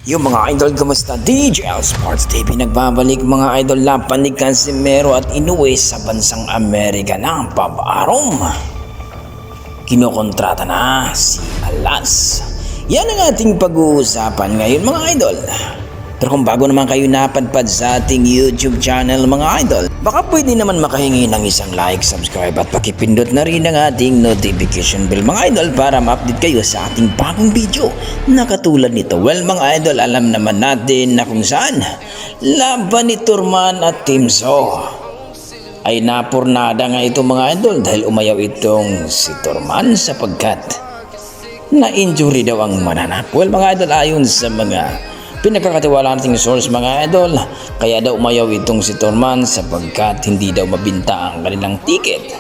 Yung mga idol, kumusta? DJL Sports TV nagbabalik mga idol. Laban ni Casimero at inuwi sa bansang Amerika ng Babarom. Kinokontrata na si Alas. Yan ang ating pag-uusapan ngayon mga idol. Pero kung bago naman kayo napadpad sa ating YouTube channel mga idol, baka pwede naman makahingi ng isang like, subscribe at pakipindot na rin ang ating notification bell mga idol para ma-update kayo sa ating bagong video na katulad nito. Well mga idol, alam naman natin na kung saan laban ni Turman at Team So ay napurnada nga ito mga idol dahil umayaw itong si Turman sapagkat na-injury daw ang mananap. Well mga idol, ayon sa mga pinagkakatiwala nating source mga idol, kaya daw umayaw itong si Turman sapagkat hindi daw mabinta ang kanilang ticket